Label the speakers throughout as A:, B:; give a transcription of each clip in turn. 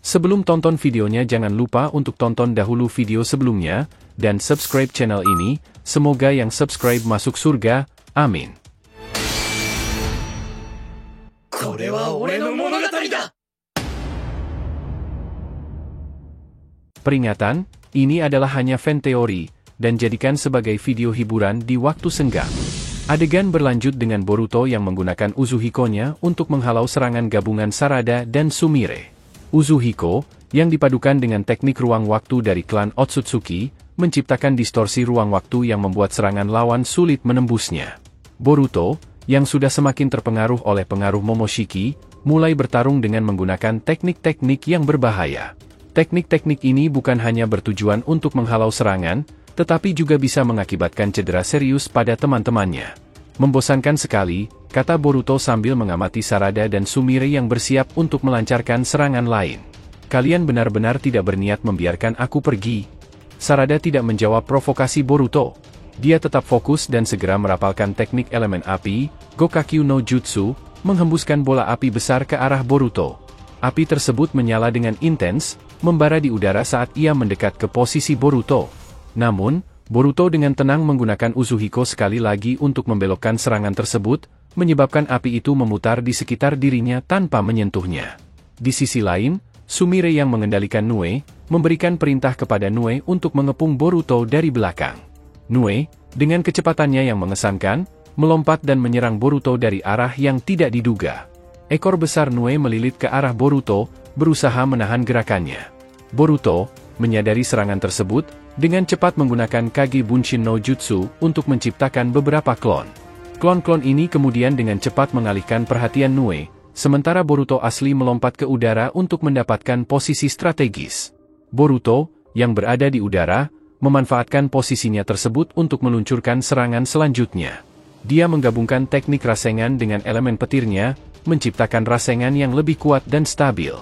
A: Sebelum tonton videonya jangan lupa untuk tonton dahulu video sebelumnya, dan subscribe channel ini, semoga yang subscribe masuk surga, amin. Peringatan, ini adalah hanya fan teori, dan jadikan sebagai video hiburan di waktu senggang. Adegan berlanjut dengan Boruto yang menggunakan Uzuhiko-nya untuk menghalau serangan gabungan Sarada dan Sumire. Uzuhiko, yang dipadukan dengan teknik ruang waktu dari klan Otsutsuki, menciptakan distorsi ruang waktu yang membuat serangan lawan sulit menembusnya. Boruto, yang sudah semakin terpengaruh oleh pengaruh Momoshiki, mulai bertarung dengan menggunakan teknik-teknik yang berbahaya. Teknik-teknik ini bukan hanya bertujuan untuk menghalau serangan, tetapi juga bisa mengakibatkan cedera serius pada teman-temannya. Membosankan sekali, kata Boruto sambil mengamati Sarada dan Sumire yang bersiap untuk melancarkan serangan lain. Kalian benar-benar tidak berniat membiarkan aku pergi. Sarada tidak menjawab provokasi Boruto. Dia tetap fokus dan segera merapalkan teknik elemen api, Gokakyu no Jutsu, menghembuskan bola api besar ke arah Boruto. Api tersebut menyala dengan intens, membara di udara saat ia mendekat ke posisi Boruto. Namun, Boruto dengan tenang menggunakan Uzuhiko sekali lagi untuk membelokkan serangan tersebut, menyebabkan api itu memutar di sekitar dirinya tanpa menyentuhnya. Di sisi lain, Sumire yang mengendalikan Nue, memberikan perintah kepada Nue untuk mengepung Boruto dari belakang. Nue, dengan kecepatannya yang mengesankan, melompat dan menyerang Boruto dari arah yang tidak diduga. Ekor besar Nue melilit ke arah Boruto, berusaha menahan gerakannya. Boruto, menyadari serangan tersebut, dengan cepat menggunakan Kage Bunshin no Jutsu untuk menciptakan beberapa klon. Klon-klon ini kemudian dengan cepat mengalihkan perhatian Nue, sementara Boruto asli melompat ke udara untuk mendapatkan posisi strategis. Boruto, yang berada di udara, memanfaatkan posisinya tersebut untuk meluncurkan serangan selanjutnya. Dia menggabungkan teknik rasengan dengan elemen petirnya, menciptakan rasengan yang lebih kuat dan stabil.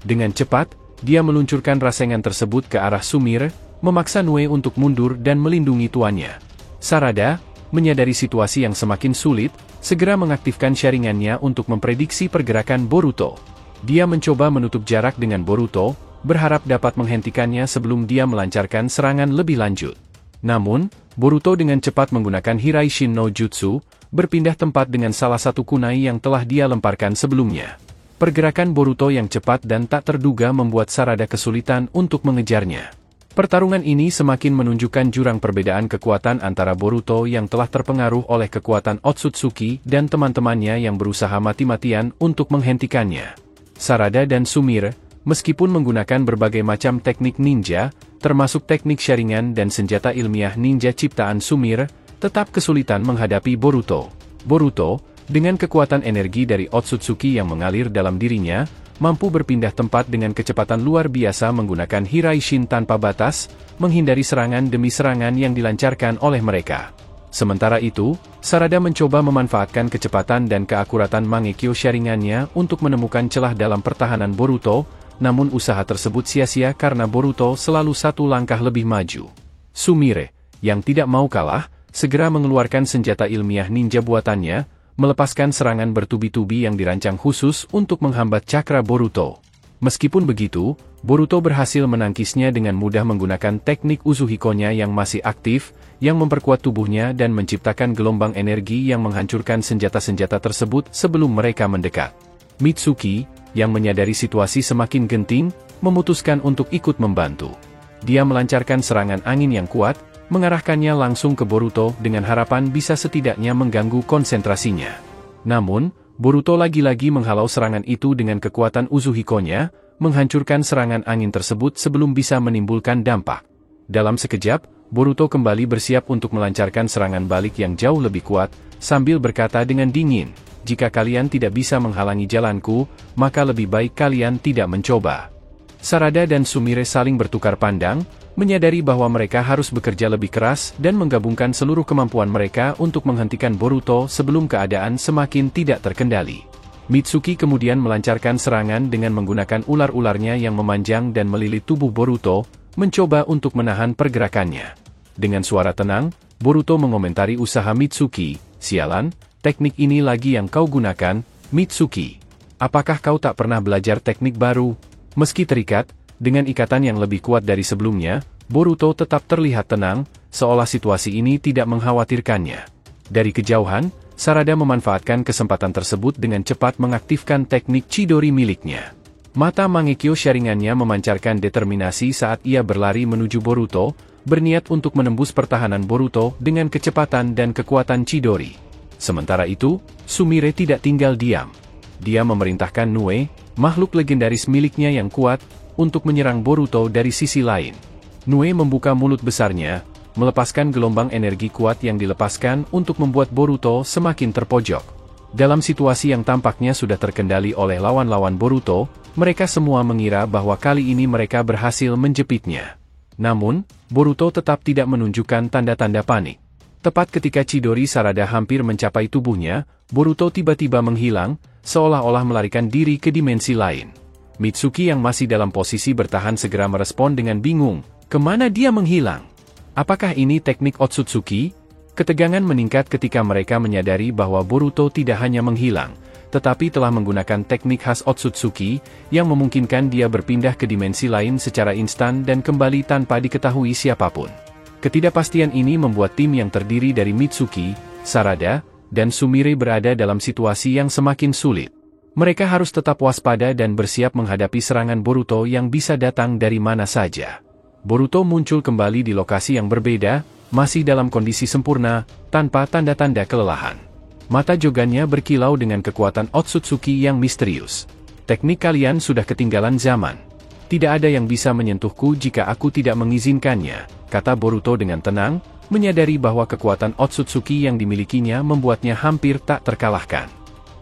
A: Dengan cepat, dia meluncurkan rasengan tersebut ke arah Sumire, memaksa Nue untuk mundur dan melindungi tuannya. Sarada, menyadari situasi yang semakin sulit, segera mengaktifkan sharingannya untuk memprediksi pergerakan Boruto. Dia mencoba menutup jarak dengan Boruto, berharap dapat menghentikannya sebelum dia melancarkan serangan lebih lanjut. Namun, Boruto dengan cepat menggunakan Hiraishin no Jutsu, berpindah tempat dengan salah satu kunai yang telah dia lemparkan sebelumnya. Pergerakan Boruto yang cepat dan tak terduga membuat Sarada kesulitan untuk mengejarnya. Pertarungan ini semakin menunjukkan jurang perbedaan kekuatan antara Boruto yang telah terpengaruh oleh kekuatan Otsutsuki dan teman-temannya yang berusaha mati-matian untuk menghentikannya. Sarada dan Sumire, meskipun menggunakan berbagai macam teknik ninja, termasuk teknik sharingan dan senjata ilmiah ninja ciptaan Sumire, tetap kesulitan menghadapi Boruto. Boruto, dengan kekuatan energi dari Otsutsuki yang mengalir dalam dirinya, mampu berpindah tempat dengan kecepatan luar biasa menggunakan Hiraishin tanpa batas, menghindari serangan demi serangan yang dilancarkan oleh mereka. Sementara itu, Sarada mencoba memanfaatkan kecepatan dan keakuratan Mangekyo sharingannya untuk menemukan celah dalam pertahanan Boruto, namun usaha tersebut sia-sia karena Boruto selalu satu langkah lebih maju. Sumire, yang tidak mau kalah, segera mengeluarkan senjata ilmiah ninja buatannya, melepaskan serangan bertubi-tubi yang dirancang khusus untuk menghambat cakra Boruto. Meskipun begitu, Boruto berhasil menangkisnya dengan mudah menggunakan teknik Uzuhiko-nya yang masih aktif, yang memperkuat tubuhnya dan menciptakan gelombang energi yang menghancurkan senjata-senjata tersebut sebelum mereka mendekat. Mitsuki, yang menyadari situasi semakin genting, memutuskan untuk ikut membantu. Dia melancarkan serangan angin yang kuat, mengarahkannya langsung ke Boruto dengan harapan bisa setidaknya mengganggu konsentrasinya. Namun, Boruto lagi-lagi menghalau serangan itu dengan kekuatan Uzuhiko-nya, menghancurkan serangan angin tersebut sebelum bisa menimbulkan dampak. Dalam sekejap, Boruto kembali bersiap untuk melancarkan serangan balik yang jauh lebih kuat, sambil berkata dengan dingin, "Jika kalian tidak bisa menghalangi jalanku, maka lebih baik kalian tidak mencoba." Sarada dan Sumire saling bertukar pandang, menyadari bahwa mereka harus bekerja lebih keras dan menggabungkan seluruh kemampuan mereka untuk menghentikan Boruto sebelum keadaan semakin tidak terkendali. Mitsuki kemudian melancarkan serangan dengan menggunakan ular-ularnya yang memanjang dan melilit tubuh Boruto, mencoba untuk menahan pergerakannya. Dengan suara tenang, Boruto mengomentari usaha Mitsuki, "Sialan, teknik ini lagi yang kau gunakan, Mitsuki. Apakah kau tak pernah belajar teknik baru?" Meski terikat, dengan ikatan yang lebih kuat dari sebelumnya, Boruto tetap terlihat tenang, seolah situasi ini tidak mengkhawatirkannya. Dari kejauhan, Sarada memanfaatkan kesempatan tersebut dengan cepat mengaktifkan teknik Chidori miliknya. Mata Mangekyo Sharingan-nya memancarkan determinasi saat ia berlari menuju Boruto, berniat untuk menembus pertahanan Boruto dengan kecepatan dan kekuatan Chidori. Sementara itu, Sumire tidak tinggal diam. Dia memerintahkan Nue, makhluk legendaris miliknya yang kuat, untuk menyerang Boruto dari sisi lain. Nue membuka mulut besarnya, melepaskan gelombang energi kuat yang dilepaskan untuk membuat Boruto semakin terpojok. Dalam situasi yang tampaknya sudah terkendali oleh lawan-lawan Boruto, mereka semua mengira bahwa kali ini mereka berhasil menjepitnya. Namun, Boruto tetap tidak menunjukkan tanda-tanda panik. Tepat ketika Chidori Sarada hampir mencapai tubuhnya, Boruto tiba-tiba menghilang, seolah-olah melarikan diri ke dimensi lain. Mitsuki yang masih dalam posisi bertahan segera merespon dengan bingung, kemana dia menghilang? Apakah ini teknik Otsutsuki? Ketegangan meningkat ketika mereka menyadari bahwa Boruto tidak hanya menghilang, tetapi telah menggunakan teknik khas Otsutsuki, yang memungkinkan dia berpindah ke dimensi lain secara instan dan kembali tanpa diketahui siapapun. Ketidakpastian ini membuat tim yang terdiri dari Mitsuki, Sarada, dan Sumire berada dalam situasi yang semakin sulit. Mereka harus tetap waspada dan bersiap menghadapi serangan Boruto yang bisa datang dari mana saja. Boruto muncul kembali di lokasi yang berbeda, masih dalam kondisi sempurna, tanpa tanda-tanda kelelahan. Mata jogannya berkilau dengan kekuatan Otsutsuki yang misterius. Teknik kalian sudah ketinggalan zaman. Tidak ada yang bisa menyentuhku jika aku tidak mengizinkannya, kata Boruto dengan tenang, menyadari bahwa kekuatan Otsutsuki yang dimilikinya membuatnya hampir tak terkalahkan.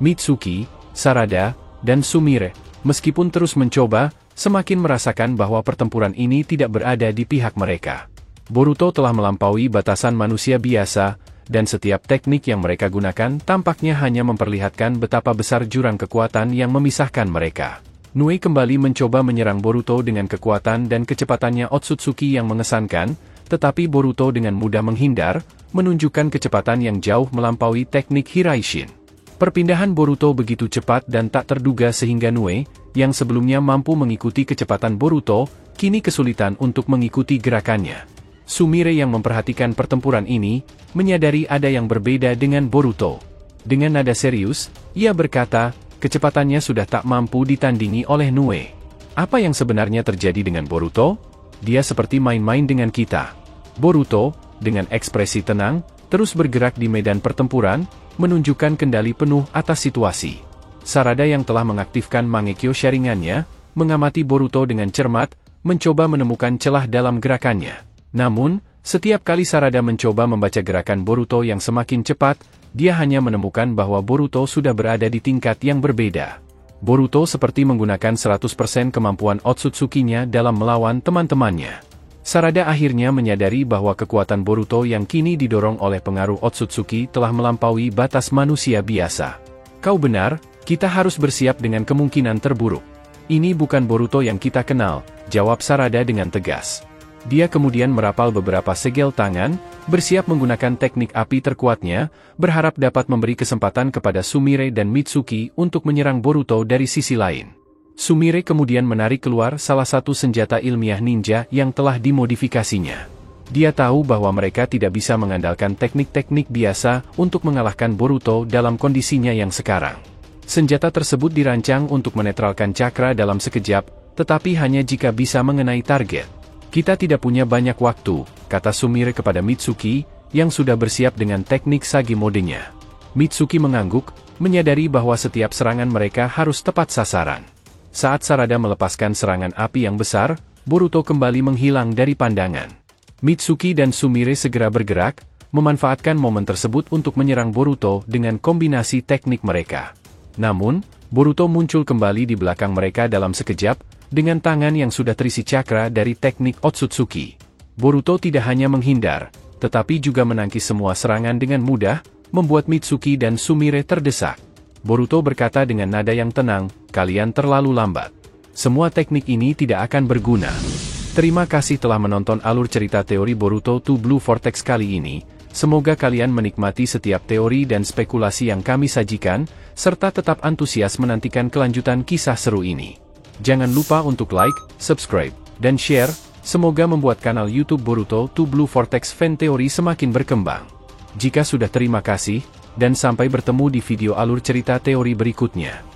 A: Mitsuki, Sarada, dan Sumire, meskipun terus mencoba, semakin merasakan bahwa pertempuran ini tidak berada di pihak mereka. Boruto telah melampaui batasan manusia biasa, dan setiap teknik yang mereka gunakan tampaknya hanya memperlihatkan betapa besar jurang kekuatan yang memisahkan mereka. Nue kembali mencoba menyerang Boruto dengan kekuatan dan kecepatannya Otsutsuki yang mengesankan, tetapi Boruto dengan mudah menghindar, menunjukkan kecepatan yang jauh melampaui teknik Hiraishin. Perpindahan Boruto begitu cepat dan tak terduga sehingga Nue, yang sebelumnya mampu mengikuti kecepatan Boruto, kini kesulitan untuk mengikuti gerakannya. Sumire yang memperhatikan pertempuran ini, menyadari ada yang berbeda dengan Boruto. Dengan nada serius, ia berkata, kecepatannya sudah tak mampu ditandingi oleh Nue. Apa yang sebenarnya terjadi dengan Boruto? Dia seperti main-main dengan kita. Boruto, dengan ekspresi tenang, terus bergerak di medan pertempuran, menunjukkan kendali penuh atas situasi. Sarada yang telah mengaktifkan Mangekyo Sharingan-nya, mengamati Boruto dengan cermat, mencoba menemukan celah dalam gerakannya. Namun, setiap kali Sarada mencoba membaca gerakan Boruto yang semakin cepat, dia hanya menemukan bahwa Boruto sudah berada di tingkat yang berbeda. Boruto seperti menggunakan 100% kemampuan Otsutsuki-nya dalam melawan teman-temannya. Sarada akhirnya menyadari bahwa kekuatan Boruto yang kini didorong oleh pengaruh Otsutsuki telah melampaui batas manusia biasa. Kau benar, kita harus bersiap dengan kemungkinan terburuk. Ini bukan Boruto yang kita kenal, jawab Sarada dengan tegas. Dia kemudian merapal beberapa segel tangan, bersiap menggunakan teknik api terkuatnya, berharap dapat memberi kesempatan kepada Sumire dan Mitsuki untuk menyerang Boruto dari sisi lain. Sumire kemudian menarik keluar salah satu senjata ilmiah ninja yang telah dimodifikasinya. Dia tahu bahwa mereka tidak bisa mengandalkan teknik-teknik biasa untuk mengalahkan Boruto dalam kondisinya yang sekarang. Senjata tersebut dirancang untuk menetralkan cakra dalam sekejap, tetapi hanya jika bisa mengenai target. Kita tidak punya banyak waktu, kata Sumire kepada Mitsuki, yang sudah bersiap dengan teknik Sage modenya. Mitsuki mengangguk, menyadari bahwa setiap serangan mereka harus tepat sasaran. Saat Sarada melepaskan serangan api yang besar, Boruto kembali menghilang dari pandangan. Mitsuki dan Sumire segera bergerak, memanfaatkan momen tersebut untuk menyerang Boruto dengan kombinasi teknik mereka. Namun, Boruto muncul kembali di belakang mereka dalam sekejap, dengan tangan yang sudah terisi cakra dari teknik Otsutsuki. Boruto tidak hanya menghindar, tetapi juga menangkis semua serangan dengan mudah, membuat Mitsuki dan Sumire terdesak. Boruto berkata dengan nada yang tenang, kalian terlalu lambat. Semua teknik ini tidak akan berguna. Terima kasih telah menonton alur cerita teori Boruto to Blue Vortex kali ini. Semoga kalian menikmati setiap teori dan spekulasi yang kami sajikan, serta tetap antusias menantikan kelanjutan kisah seru ini. Jangan lupa untuk like, subscribe, dan share. Semoga membuat kanal YouTube Boruto to Blue Vortex Fan Theory semakin berkembang. Jika sudah, terima kasih, dan sampai bertemu di video alur cerita teori berikutnya.